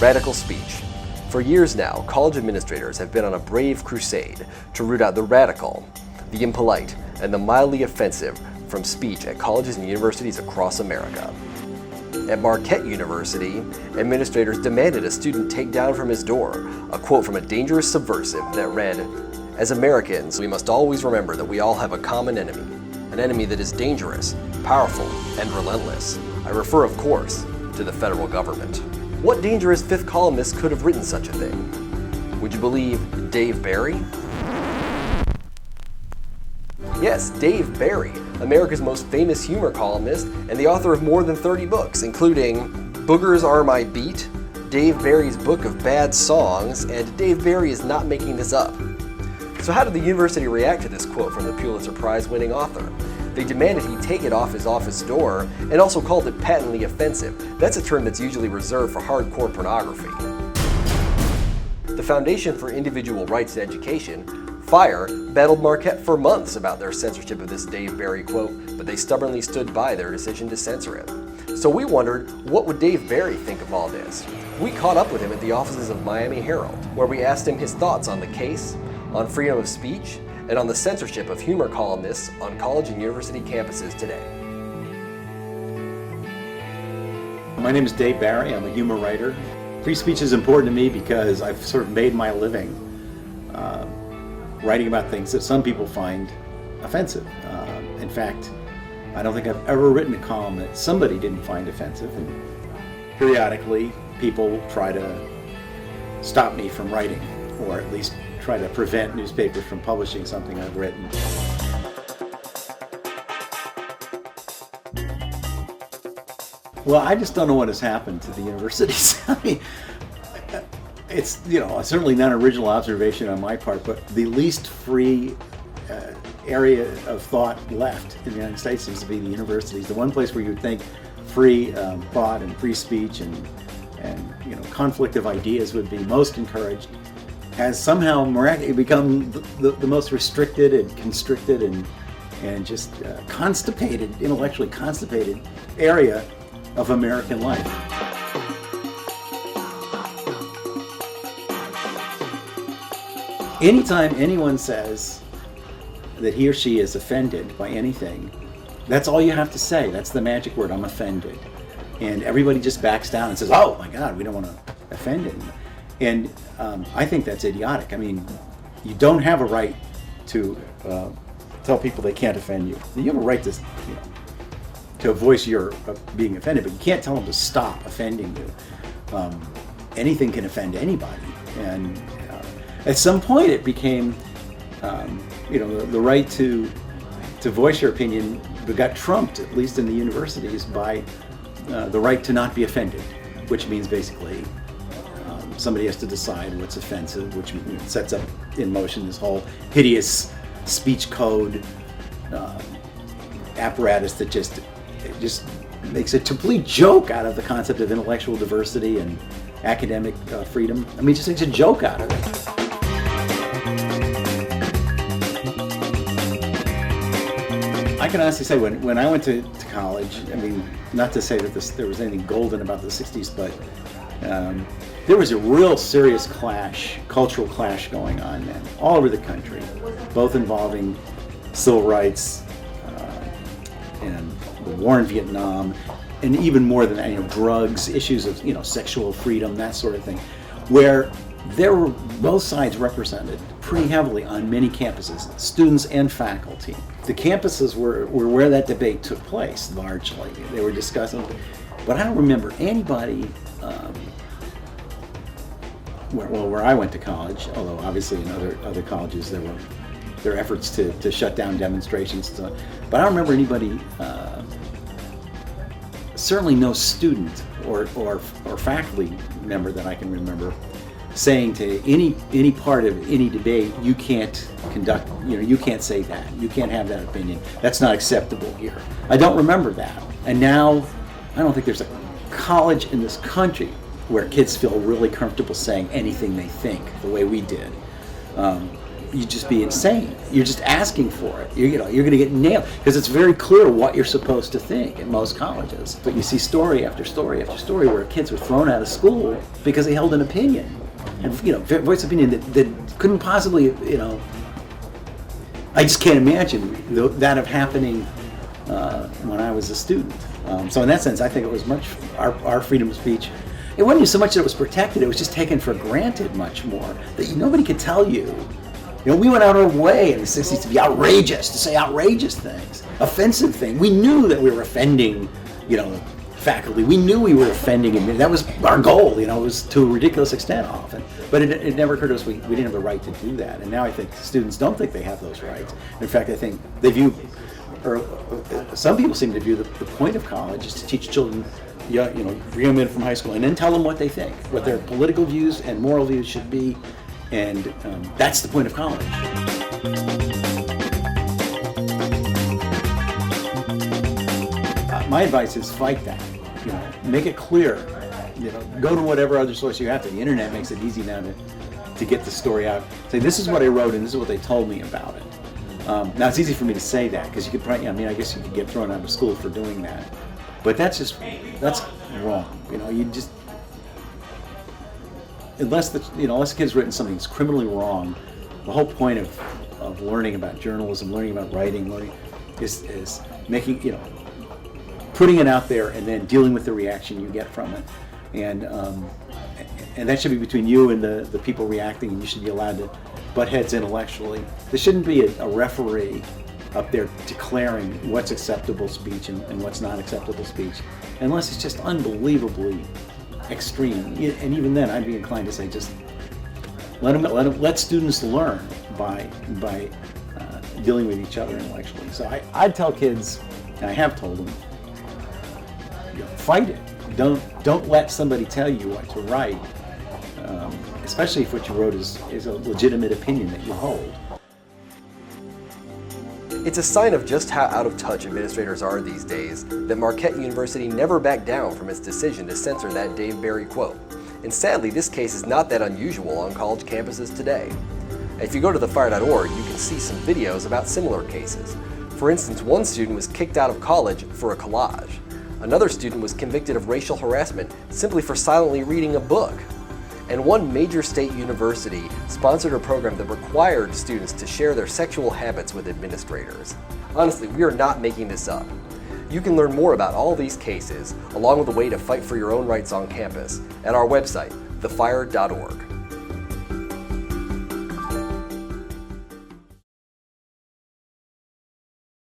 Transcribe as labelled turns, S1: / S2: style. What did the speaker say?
S1: Radical speech. For years now, college administrators have been on a brave crusade to root out the radical, the impolite, and the mildly offensive from speech at colleges and universities across America. At Marquette University, administrators demanded a student take down from his door a quote from a dangerous subversive that read, "As Americans, we must always remember that we all have a common enemy, an enemy that is dangerous, powerful, and relentless. I refer, of course, to the federal government." What dangerous fifth columnist could have written such a thing? Would you believe Dave Barry? Yes, Dave Barry, America's most famous humor columnist and the author of more than 30 books, including Boogers Are My Beat, Dave Barry's Book of Bad Songs, and Dave Barry is not making this up. So how did the university react to this quote from the Pulitzer Prize-winning author? They demanded he take it off his office door and also called it patently offensive. That's a term that's usually reserved for hardcore pornography. The Foundation for Individual Rights in Education, FIRE, battled Marquette for months about their censorship of this Dave Barry quote, but they stubbornly stood by their decision to censor it. So we wondered, what would Dave Barry think of all this? We caught up with him at the offices of Miami Herald, where we asked him his thoughts on the case, on freedom of speech, and on the censorship of humor columnists on college and university campuses today.
S2: My name is Dave Barry. I'm a humor writer. Free speech is important to me because I've sort of made my living writing about things that some people find offensive. In fact, I don't think I've ever written a column that somebody didn't find offensive, and periodically people try to stop me from writing, or at least try to prevent newspapers from publishing something I've written. Well, I just don't know what has happened to the universities. I mean, it's, certainly not an original observation on my part, but the least free area of thought left in the United States seems to be the universities. The one place where you would think free thought and free speech and conflict of ideas would be most encouraged has somehow miraculously become the most restricted and constricted and just constipated, intellectually constipated area of American life. Anytime anyone says that he or she is offended by anything, that's all you have to say. That's the magic word, I'm offended. And everybody just backs down and says, oh my God, we don't want to offend anyone. And I think that's idiotic. I mean, you don't have a right to tell people they can't offend you. You have a right to voice your being offended, but you can't tell them to stop offending you. Anything can offend anybody. And at some point it became, the right to voice your opinion got trumped, at least in the universities, by the right to not be offended, which means basically somebody has to decide what's offensive, which sets up in motion this whole hideous speech code apparatus that just makes a complete joke out of the concept of intellectual diversity and academic freedom. I mean, it just makes a joke out of it. I can honestly say when I went to college, I mean, not to say that there was anything golden about the 60s, but there was a real serious clash, cultural clash going on then, all over the country, both involving civil rights and the war in Vietnam, and even more than that, drugs, issues of sexual freedom, that sort of thing, where there were both sides represented pretty heavily on many campuses, students and faculty. The campuses were where that debate took place largely. They were discussing, but I don't remember anybody. Where I went to college, although obviously in other colleges there were efforts to shut down demonstrations, but I don't remember anybody. Certainly no student or faculty member that I can remember saying to any part of any debate, you can't conduct, you can't say that, you can't have that opinion, that's not acceptable here. I don't remember that. And now, I don't think there's a college in this country where kids feel really comfortable saying anything they think, the way we did. you'd just be insane. You're just asking for it. You're going to get nailed because it's very clear what you're supposed to think in most colleges. But you see story after story after story where kids were thrown out of school because they held an opinion, and voice opinion that couldn't possibly, I just can't imagine that of happening when I was a student. So in that sense, I think it was much our freedom of speech. It wasn't so much that it was protected; it was just taken for granted much more. That nobody could tell you. We went out our way in the '60s to be outrageous, to say outrageous things, offensive things. We knew that we were offending, faculty. We knew we were offending, and that was our goal. It was to a ridiculous extent often. But it never occurred to us we didn't have the right to do that. And now I think students don't think they have those rights. In fact, I think they view, or some people seem to view the point of college is to teach children, bring them in from high school and then tell them what they think, what their political views and moral views should be. And that's the point of college. My advice is fight that. Make it clear. Go to whatever other source you have to. The internet makes it easy now to get the story out. Say, this is what I wrote and this is what they told me about it. Now it's easy for me to say that because you could probably, I guess you could get thrown out of school for doing that. But that's wrong. You just, unless the kid's written something that's criminally wrong, the whole point of learning about journalism, learning about writing, is making, putting it out there and then dealing with the reaction you get from it. And that should be between you and the people reacting, and you should be allowed to butt heads intellectually. There shouldn't be a referee up there declaring what's acceptable speech and what's not acceptable speech, unless it's just unbelievably extreme. And even then, I'd be inclined to say just let students learn by dealing with each other intellectually. So I'd tell kids, and I have told them, fight it. Don't let somebody tell you what to write, especially if what you wrote is a legitimate opinion that you hold.
S1: It's a sign of just how out of touch administrators are these days that Marquette University never backed down from its decision to censor that Dave Barry quote. And sadly, this case is not that unusual on college campuses today. If you go to thefire.org, you can see some videos about similar cases. For instance, one student was kicked out of college for a collage. Another student was convicted of racial harassment simply for silently reading a book. And one major state university sponsored a program that required students to share their sexual habits with administrators. Honestly, we are not making this up. You can learn more about all these cases, along with a way to fight for your own rights on campus, at our website, thefire.org.